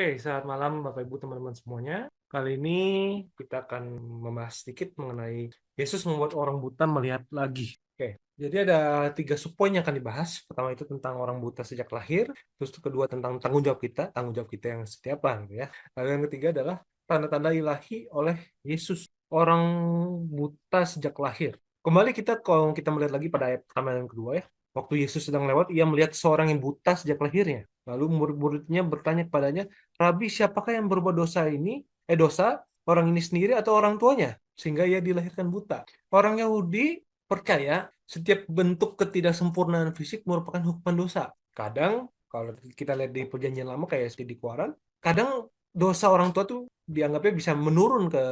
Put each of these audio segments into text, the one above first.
Oke, selamat malam Bapak Ibu teman-teman semuanya. Kali ini kita akan membahas sedikit mengenai Yesus membuat orang buta melihat lagi. Oke, jadi ada 3 subpoin yang akan dibahas. Pertama itu tentang orang buta sejak lahir, terus kedua tentang tanggung jawab kita yang setiap apa gitu ya. Lalu yang ketiga adalah tanda-tanda ilahi oleh Yesus, orang buta sejak lahir. Kembali kita kalau kita melihat lagi pada ayat pertama dan kedua ya. Waktu Yesus sedang lewat, ia melihat seorang yang buta sejak lahirnya. Lalu murid-muridnya bertanya kepadanya, Rabi, siapakah yang berbuat dosa ini? Dosa orang ini sendiri atau orang tuanya? Sehingga ia dilahirkan buta. Orang Yahudi percaya setiap bentuk ketidaksempurnaan fisik merupakan hukuman dosa. Kadang, kalau kita lihat di perjanjian lama kayak di Keluaran, kadang dosa orang tua tuh dianggapnya bisa menurun ke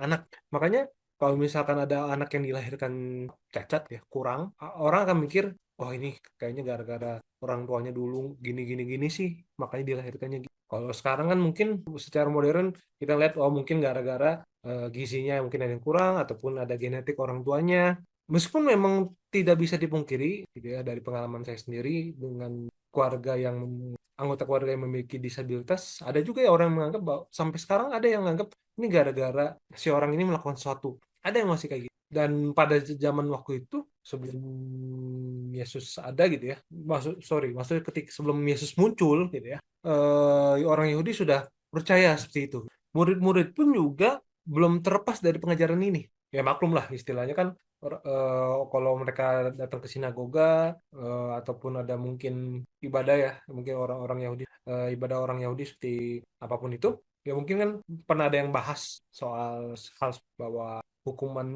anak. Makanya kalau misalkan ada anak yang dilahirkan cacat ya, kurang, orang akan mikir, oh ini kayaknya gara-gara orang tuanya dulu gini gini gini sih, makanya dilahirkannya gitu. Kalau sekarang kan mungkin secara modern kita lihat, oh mungkin gara-gara gizinya mungkin ada yang kurang ataupun ada genetik orang tuanya. Meskipun memang tidak bisa dipungkiri, gitu ya, dari pengalaman saya sendiri dengan keluarga yang anggota keluarga yang memiliki disabilitas, ada juga ya orang yang menganggap bahwa sampai sekarang ada yang menganggap ini gara-gara si orang ini melakukan sesuatu. Ada yang masih kayak gitu. Dan pada zaman waktu itu sebelum Yesus ada gitu ya, maksudnya ketika sebelum Yesus muncul gitu ya, orang Yahudi sudah percaya seperti itu. Murid-murid pun juga belum terlepas dari pengajaran ini. Ya maklum lah istilahnya kan, kalau mereka datang ke sinagoga, ataupun ada mungkin ibadah ya, mungkin orang-orang Yahudi, ibadah orang Yahudi seperti apapun itu, ya mungkin kan pernah ada yang bahas soal hal bahwa hukuman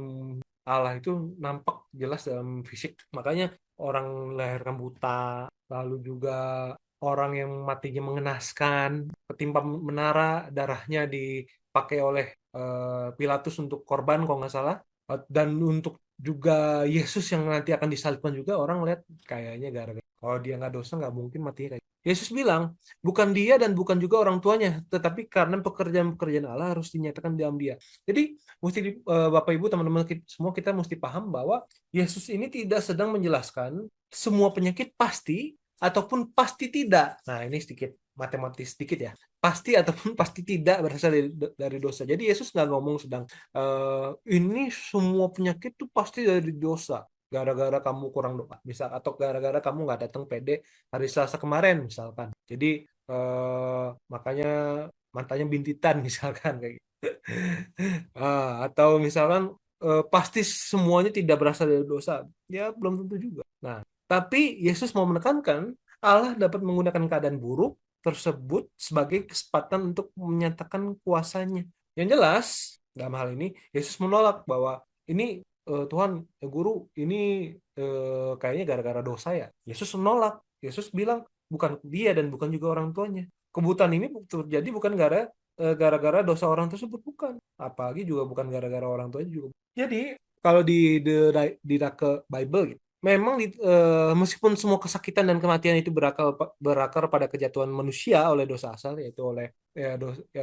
Allah itu nampak jelas dalam fisik. Makanya orang dilahirkan buta, lalu juga orang yang matinya mengenaskan, ketimpa menara, darahnya dipakai oleh Pilatus untuk korban kalau nggak salah. Dan untuk juga Yesus yang nanti akan disalibkan juga orang lihat kayaknya gara-gara kalau dia nggak dosa nggak mungkin mati kayak gitu. Yesus bilang bukan dia dan bukan juga orang tuanya, tetapi karena pekerjaan-pekerjaan Allah harus dinyatakan dalam dia. Jadi mesti Bapak Ibu teman-teman semua kita mesti paham bahwa Yesus ini tidak sedang menjelaskan semua penyakit pasti ataupun pasti tidak. Nah, ini sedikit matematis sedikit ya. Pasti ataupun pasti tidak berasal dari dosa. Jadi Yesus nggak ngomong sedang ini semua penyakit tuh pasti dari dosa. Gara-gara kamu kurang doa, misal, atau gara-gara kamu nggak datang PD hari Selasa kemarin, misalkan. Jadi makanya matanya bintitan, misalkan kayak gitu. Atau misalkan pasti semuanya tidak berasal dari dosa. Ya belum tentu juga. Nah, tapi Yesus mau menekankan Allah dapat menggunakan keadaan buruk tersebut sebagai kesempatan untuk menyatakan kuasanya. Yang jelas, dalam hal ini, Yesus menolak bahwa ini Tuhan, guru, ini kayaknya gara-gara dosa ya. Yesus menolak. Yesus bilang bukan dia dan bukan juga orang tuanya. Kebutaan ini terjadi bukan gara-gara dosa orang tersebut, bukan. Apalagi juga bukan gara-gara orang tuanya juga. Jadi kalau di Dake Bible gitu, memang meskipun semua kesakitan dan kematian itu berakar pada kejatuhan manusia oleh dosa asal, yaitu oleh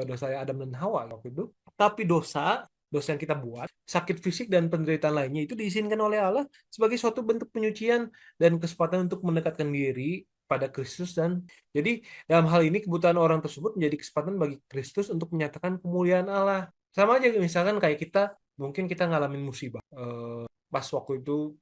dosa Adam dan Hawa waktu itu, tapi dosa yang kita buat, sakit fisik dan penderitaan lainnya itu diizinkan oleh Allah sebagai suatu bentuk penyucian dan kesempatan untuk mendekatkan diri pada Kristus. Dan jadi dalam hal ini kebutaan orang tersebut menjadi kesempatan bagi Kristus untuk menyatakan kemuliaan Allah. Sama aja misalkan kayak kita, mungkin kita ngalamin musibah. Pas waktu itu,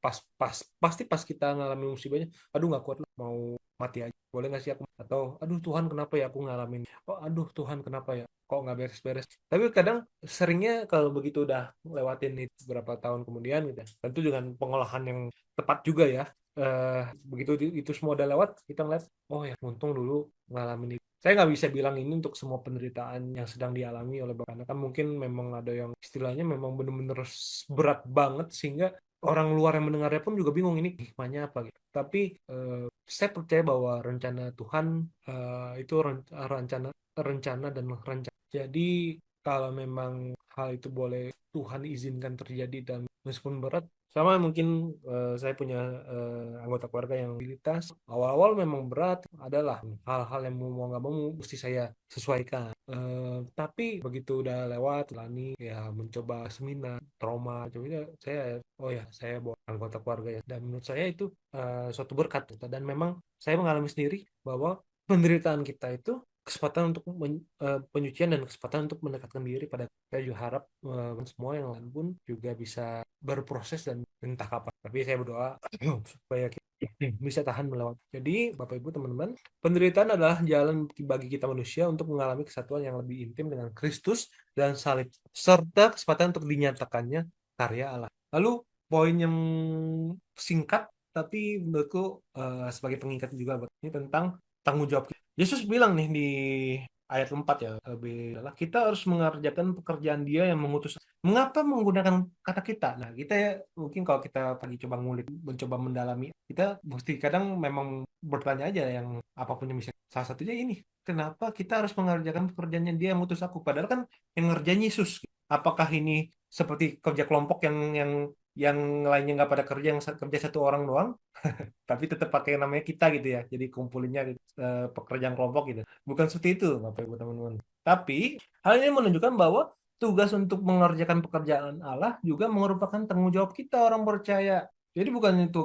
pasti pas kita ngalamin musibahnya, aduh nggak kuat lah, mau mati aja. Boleh nggak sih aku? Atau, aduh Tuhan kenapa ya aku ngalamin? Oh, aduh Tuhan kenapa ya? Kok nggak beres-beres? Tapi kadang seringnya kalau begitu udah lewatin itu beberapa tahun kemudian gitu, ya, tentu dengan pengolahan yang tepat juga ya. eh Begitu itu semua udah lewat, kita ngeliat, oh ya untung dulu ngalamin itu. Saya nggak bisa bilang ini untuk semua penderitaan yang sedang dialami oleh Bapak, karena kan mungkin memang ada yang istilahnya memang benar-benar berat banget sehingga orang luar yang mendengarnya pun juga bingung ini hikmahnya apa gitu. Tapi saya percaya bahwa rencana Tuhan itu rencana rencana dan rencana. Jadi kalau memang hal itu boleh Tuhan izinkan terjadi dan meskipun berat, sama mungkin saya punya anggota keluarga yang disabilitas. Awal-awal memang berat, adalah hal-hal yang mau nggak mau mesti saya sesuaikan. Tapi begitu udah lewat, lani ya mencoba seminar, trauma, coba saya, oh ya saya bawa anggota keluarga ya. Dan menurut saya itu suatu berkat. Dan memang saya mengalami sendiri bahwa penderitaan kita itu kesempatan untuk penyucian dan kesempatan untuk mendekatkan diri pada. Saya juga harap semua yang lain pun juga bisa berproses dan entah kapan. Tapi saya berdoa supaya kita bisa tahan melewati. Jadi, Bapak Ibu teman-teman, penderitaan adalah jalan bagi kita manusia untuk mengalami kesatuan yang lebih intim dengan Kristus dan salib, serta kesempatan untuk dinyatakannya karya Allah. Lalu poin yang singkat tapi menurutku sebagai pengingat juga ini tentang tanggung jawab. Yesus bilang nih di ayat 4 ya, lebih adalah kita harus mengerjakan pekerjaan Dia yang mengutus. Mengapa menggunakan kata kita? Nah, kita ya mungkin kalau kita pagi coba ngulik, mencoba mendalami, kita mesti kadang memang bertanya aja yang apapun yang bisa. Salah satunya ini, kenapa kita harus mengerjakan pekerjaannya Dia yang mengutus aku? Padahal kan yang ngerjain Yesus. Apakah ini seperti kerja kelompok yang lainnya nggak pada kerja, yang kerja satu orang doang? Tapi tetap pakai namanya kita gitu ya. Jadi kumpulinnya pekerjaan kelompok gitu. Bukan seperti itu, Bapak Ibu teman-teman. Tapi hal ini menunjukkan bahwa tugas untuk mengerjakan pekerjaan Allah juga merupakan tanggung jawab kita orang percaya. Jadi bukan itu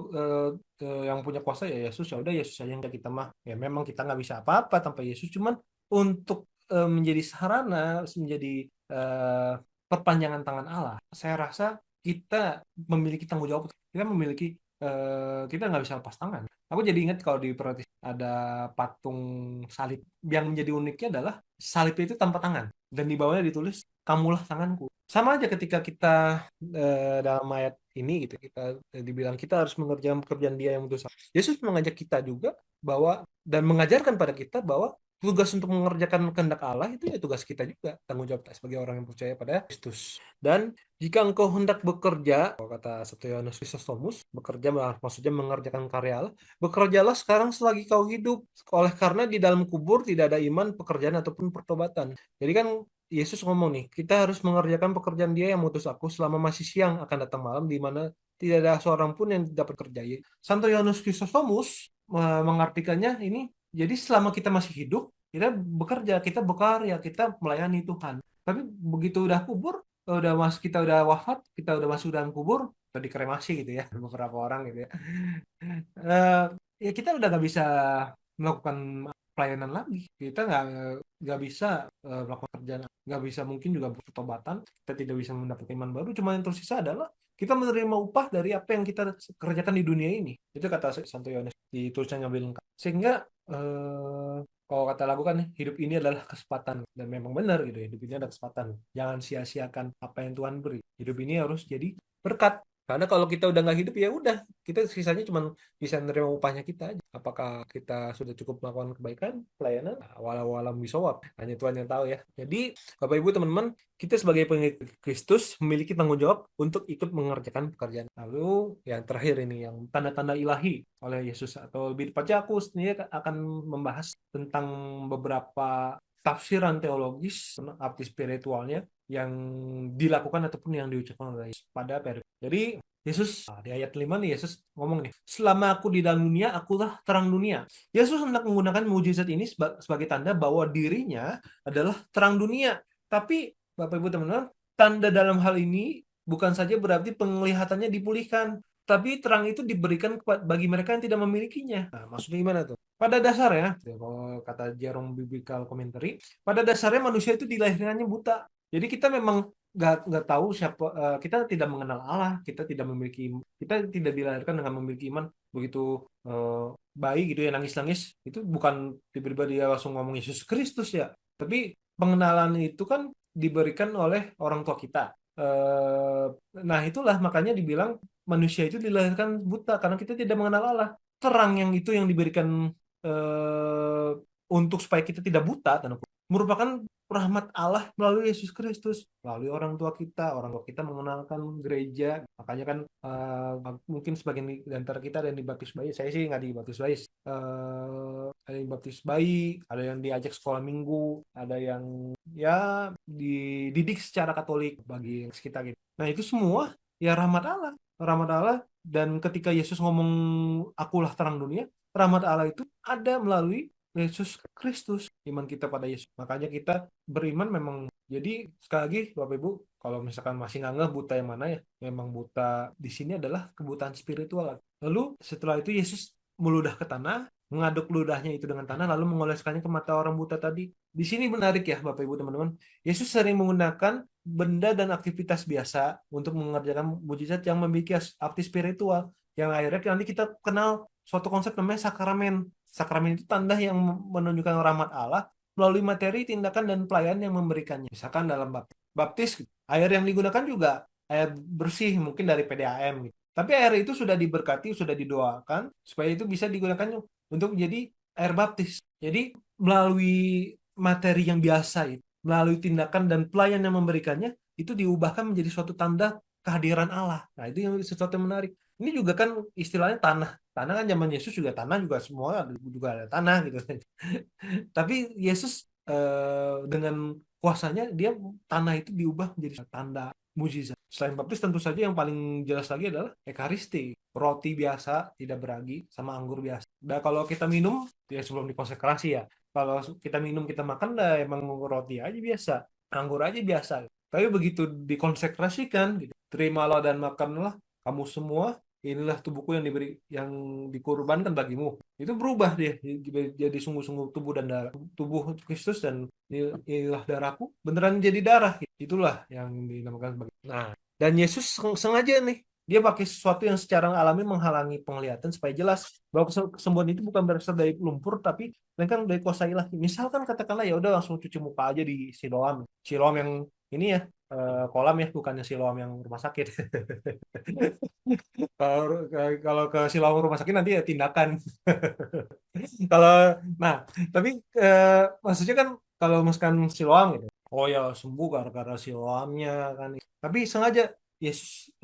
yang punya kuasa ya Yesus, ya udah Yesus saja, nggak kita mah. Ya memang kita nggak bisa apa-apa tanpa Yesus. Cuman untuk menjadi sarana, menjadi eh, perpanjangan tangan Allah. Saya rasa kita memiliki tanggung jawab. Kita memiliki kita nggak bisa lepas tangan. Aku jadi ingat kalau di Protes ada patung salib. Yang menjadi uniknya adalah salib itu tanpa tangan dan di bawahnya ditulis kamulah tanganku. Sama aja ketika kita dalam ayat ini gitu kita dibilang kita harus mengerjakan pekerjaan Dia yang mengutus. Yesus mengajak kita juga bahwa dan mengajarkan pada kita bahwa tugas untuk mengerjakan kehendak Allah itu ya tugas kita juga, tanggung jawab kita sebagai orang yang percaya pada Kristus. Dan jika engkau hendak bekerja, kalau kata Satu Yohanes Chrysostomus, bekerja maksudnya mengerjakan karya Allah, bekerjalah sekarang selagi kau hidup. Oleh karena di dalam kubur tidak ada iman, pekerjaan ataupun pertobatan. Jadi kan Yesus ngomong nih, kita harus mengerjakan pekerjaan Dia yang mengutus aku selama masih siang, akan datang malam di mana tidak ada seorang pun yang dapat kerja. Santo Yohanes Chrysostomus mengartikannya ini, jadi selama kita masih hidup, kita bekerja, kita berkarya, kita melayani Tuhan. Tapi begitu udah kubur, kita udah wafat, kita udah masuk dalam kubur, atau dikremasi gitu ya, beberapa orang gitu ya. Eh, ya kita udah nggak bisa melakukan pelayanan lagi. Kita nggak bisa melakukan kerjaan, nggak bisa mungkin juga bertobatan. Kita tidak bisa mendapat iman baru. Cuma yang tersisa adalah kita menerima upah dari apa yang kita kerjakan di dunia ini. Itu kata Santo Yohanes di tulisannya lebih lengkap. Sehingga kalau kata lagu kan hidup ini adalah kesempatan dan memang benar gitu, hidup ini adalah kesempatan. Jangan sia-siakan apa yang Tuhan beri. Hidup ini harus jadi berkat. Karena kalau kita udah nggak hidup ya udah, kita sisanya cuma bisa menerima upahnya kita aja. Apakah kita sudah cukup melakukan kebaikan, pelayanan? Walau-walau bisawab, hanya Tuhan yang tahu ya. Jadi, Bapak Ibu teman-teman, kita sebagai pengikut Kristus memiliki tanggung jawab untuk ikut mengerjakan pekerjaan. Lalu yang terakhir ini, yang tanda-tanda ilahi oleh Yesus, atau lebih tepatnya aku sendiri akan membahas tentang beberapa tafsiran teologis, arti spiritualnya yang dilakukan ataupun yang diucapkan oleh Yesus pada periode. Jadi Yesus di ayat 5 nih Yesus ngomong nih, selama aku di dalam dunia, akulah terang dunia. Yesus hendak menggunakan mujizat ini sebagai tanda bahwa dirinya adalah terang dunia. Tapi Bapak Ibu teman-teman, tanda dalam hal ini bukan saja berarti penglihatannya dipulihkan, tapi terang itu diberikan bagi mereka yang tidak memilikinya. Nah, maksudnya gimana tuh? Pada dasarnya, kalau kata Jerome Biblical Commentary, pada dasarnya manusia itu dilahirkannya buta. Jadi kita memang nggak tahu siapa, kita tidak mengenal Allah, kita tidak dilahirkan dengan memiliki iman. Begitu bayi gitu ya nangis-nangis, itu bukan tiba-tiba dia langsung ngomong Yesus Kristus ya, tapi pengenalan itu kan diberikan oleh orang tua kita. Eh, nah itulah makanya dibilang manusia itu dilahirkan buta karena kita tidak mengenal Allah. Terang yang itu yang diberikan eh, untuk supaya kita tidak buta, merupakan rahmat Allah melalui Yesus Kristus, melalui orang tua kita mengenalkan gereja. Makanya kan mungkin sebagian di antara kita ada yang dibaptis bayi. Saya sih nggak dibaptis bayi. Ada yang dibaptis bayi, ada yang diajak sekolah minggu, ada yang ya dididik secara Katolik bagi sekitar gitu. Nah itu semua ya rahmat Allah, rahmat Allah. Dan ketika Yesus ngomong akulah terang dunia, rahmat Allah itu ada melalui Yesus Kristus, iman kita pada Yesus. Makanya kita beriman memang. Jadi sekali lagi Bapak Ibu, kalau misalkan masih nggak ngeh buta yang mana ya, memang buta di sini adalah kebutaan spiritual. Lalu setelah itu Yesus meludah ke tanah, mengaduk ludahnya itu dengan tanah lalu mengoleskannya ke mata orang buta tadi. Di sini menarik ya Bapak Ibu teman-teman. Yesus sering menggunakan benda dan aktivitas biasa untuk mengerjakan mujizat yang memiliki arti spiritual. Yang akhirnya nanti kita kenal suatu konsep namanya sakramen. Sakramen itu tanda yang menunjukkan rahmat Allah melalui materi, tindakan, dan pelayanan yang memberikannya. Misalkan dalam baptis, air yang digunakan juga air bersih, mungkin dari PDAM gitu. Tapi air itu sudah diberkati, sudah didoakan, supaya itu bisa digunakan untuk menjadi air baptis. Jadi melalui materi yang biasa itu, melalui tindakan dan pelayan yang memberikannya, itu diubahkan menjadi suatu tanda kehadiran Allah. Nah, itu yang sesuatu yang menarik. Ini juga kan istilahnya tanah. Tanah kan zaman Yesus juga tanah juga semua juga ada tanah gitu. Tapi Yesus dengan kuasanya dia tanah itu diubah menjadi tanda mujizat. Selain baptis tentu saja yang paling jelas lagi adalah ekaristi, roti biasa tidak beragi sama anggur biasa. Dan kalau kita minum ya sebelum dikonsekrasi ya. Kalau kita minum kita makan dah emang roti aja biasa, anggur aja biasa. Tapi begitu dikonsekrasikan, gitu, terimalah dan makanlah kamu semua, inilah tubuhku yang dikorbankan bagimu. Itu berubah dia jadi sungguh-sungguh tubuh dan darah tubuh Kristus dan inilah darahku beneran jadi darah. Itulah yang dinamakan sebagai. Nah, dan Yesus sengaja nih dia pakai sesuatu yang secara alami menghalangi penglihatan supaya jelas bahwa kesembuhan itu bukan berasal dari lumpur tapi melainkan dari kuasa ilahi. Misalkan katakanlah ya udah langsung cuci muka aja di Siloam. Siloam yang ini ya kolam ya bukannya Siloam yang rumah sakit. Kalau kalau ke Siloam rumah sakit nanti ya tindakan. Kalau nah, tapi maksudnya kan kalau misalkan Siloam gitu. Oh ya sembuh gara-gara Siloamnya kan. Tapi sengaja Yesus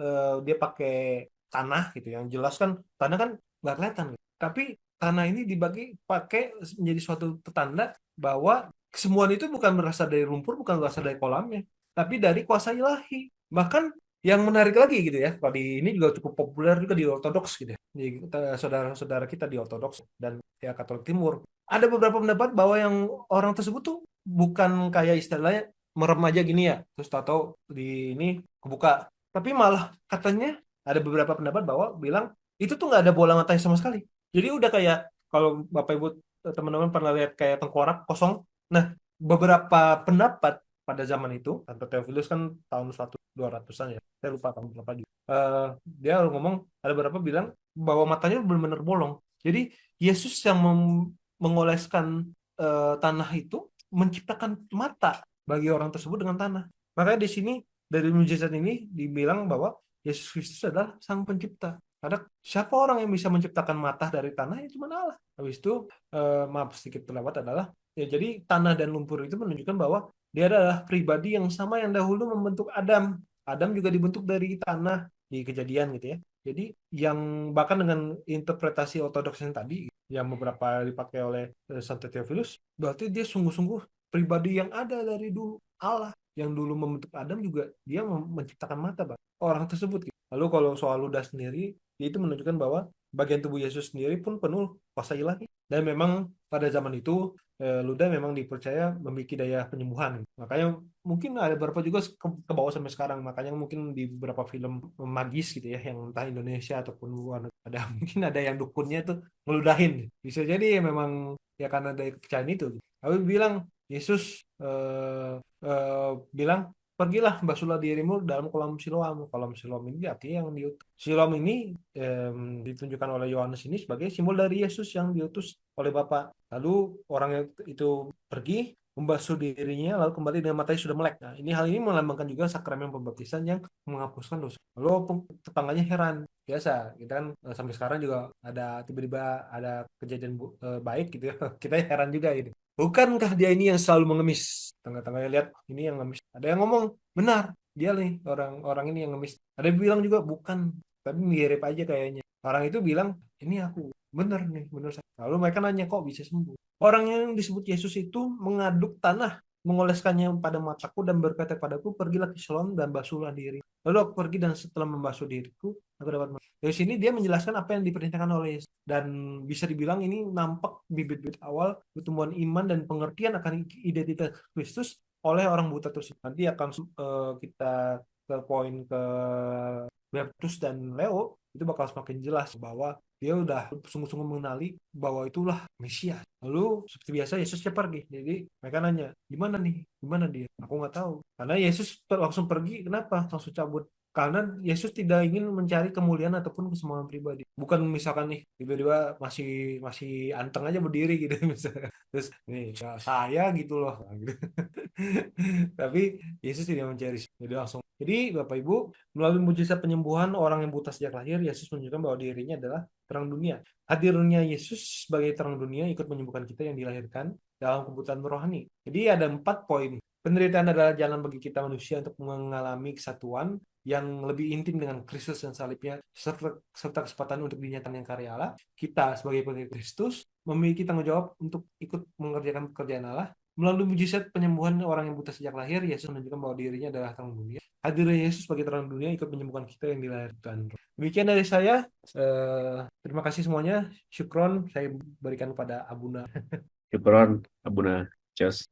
dia pakai tanah gitu yang jelas kan tanah kan nggak kelihatan gitu. Tapi tanah ini dibagi pakai menjadi suatu petanda bahwa kesembuhan itu bukan berasal dari lumpur, bukan berasal dari kolamnya, tapi dari kuasa ilahi. Bahkan yang menarik lagi gitu ya, kalau di ini juga cukup populer juga di Ortodoks gitu ya. Di saudara-saudara kita di Ortodoks dan ya Katolik Timur. Ada beberapa pendapat bahwa yang orang tersebut tuh bukan kayak istilahnya merem aja gini ya, terus tahu di ini kebuka. Tapi malah katanya ada beberapa pendapat bahwa bilang itu tuh nggak ada bola matanya sama sekali. Jadi udah kayak kalau Bapak Ibu teman-teman pernah lihat kayak tengkorak kosong. Nah, beberapa pendapat pada zaman itu, Santo Theophilus kan tahun 1200-an ya, saya lupa tahun berapa juga. Dia ngomong ada beberapa bilang bahwa matanya benar-benar bolong. Jadi Yesus yang mengoleskan tanah itu menciptakan mata bagi orang tersebut dengan tanah. Makanya di sini dari mujizat ini dibilang bahwa Yesus Kristus adalah sang pencipta. Ada siapa orang yang bisa menciptakan mata dari tanah ya cuma Allah. Habis itu maaf sedikit terlewat adalah ya jadi tanah dan lumpur itu menunjukkan bahwa dia adalah pribadi yang sama yang dahulu membentuk Adam. Adam juga dibentuk dari tanah di kejadian gitu ya. Jadi yang bahkan dengan interpretasi ortodoks yang tadi yang beberapa dipakai oleh Santo Theophilus berarti dia sungguh-sungguh pribadi yang ada dari dulu Allah yang dulu membentuk Adam juga dia menciptakan mata Bang. Orang tersebut gitu. Lalu kalau soal ludah sendiri itu menunjukkan bahwa bagian tubuh Yesus sendiri pun penuh kuasa ilahi dan memang pada zaman itu ludah memang dipercaya memiliki daya penyembuhan. Makanya mungkin ada beberapa juga ke bawah sampai sekarang. Makanya mungkin di beberapa film magis gitu ya, yang entah Indonesia ataupun luar ada mungkin ada yang dukunnya tuh ngeludahin. Bisa jadi ya memang ya karena dari kepercayaan itu. Tapi bilang Yesus bilang pergilah basuhlah dirimu dalam kolam Siloam. Kolam Siloam ini artinya yang diutus. Siloam ini ditunjukkan oleh Yohanes ini sebagai simbol dari Yesus yang diutus oleh Bapa. Lalu orang itu pergi membasuh dirinya lalu kembali dengan matanya sudah melek. Nah, hal ini melambangkan juga sakramen pembaptisan yang menghapuskan dosa. Lalu tetangganya heran. Biasa, kita kan sampai sekarang juga ada tiba-tiba ada kejadian baik gitu ya. Kita heran juga gitu. Bukankah dia ini yang selalu mengemis? Tengah-tengahnya lihat ini yang ngemis. Ada yang ngomong, benar, dia nih orang-orang ini yang ngemis. Ada yang bilang juga bukan, tapi mirip aja kayaknya. Orang itu bilang, ini aku. Bener nih, bener. Lalu mereka nanya, kok bisa sembuh? Orang yang disebut Yesus itu mengaduk tanah, mengoleskannya pada mataku dan berkata padaku, pergilah ke Siloam dan basuhlah diri. Lalu aku pergi dan setelah membasuh diriku, aku dapat. Dari sini dia menjelaskan apa yang diperintahkan oleh Yesus. Dan bisa dibilang ini nampak bibit-bibit awal pertumbuhan iman dan pengertian akan identitas Kristus oleh orang buta tersebut. Nanti akan kita ke poin ke Bertus dan Leo itu bakal semakin jelas bahwa dia udah sungguh-sungguh mengenali bahwa itulah Mesias. Lalu seperti biasa Yesusnya pergi. Jadi mereka nanya, gimana nih? Gimana dia? Aku nggak tahu. Karena Yesus langsung pergi, kenapa? Langsung cabut. Karena Yesus tidak ingin mencari kemuliaan ataupun keselamatan pribadi. Bukan misalkan nih tiba-tiba masih masih anteng aja berdiri gitu misalnya. Terus nih ya, saya gitu loh. Nah, gitu. Tapi Yesus tidak mencari. Jadi langsung. Jadi Bapak Ibu, melalui mujizat penyembuhan orang yang buta sejak lahir, Yesus menunjukkan bahwa dirinya adalah terang dunia. Hadirnya Yesus sebagai terang dunia ikut menyembuhkan kita yang dilahirkan dalam kebutuhan rohani. Jadi ada 4 poin. Penderitaan adalah jalan bagi kita manusia untuk mengalami kesatuan yang lebih intim dengan Kristus dan salibnya, serta kesempatan untuk dinyatakan yang karya Allah. Kita sebagai pengikut Kristus memiliki tanggung jawab untuk ikut mengerjakan pekerjaan Allah. Melalui mujizat penyembuhan orang yang buta sejak lahir, Yesus menunjukkan bahwa dirinya adalah terang dunia. Hadirnya Yesus sebagai terang dunia ikut menyembuhkan kita yang dilahirkan. Demikian dari saya. Terima kasih semuanya. Syukron saya berikan kepada Abuna. Syukron, Abuna Jos.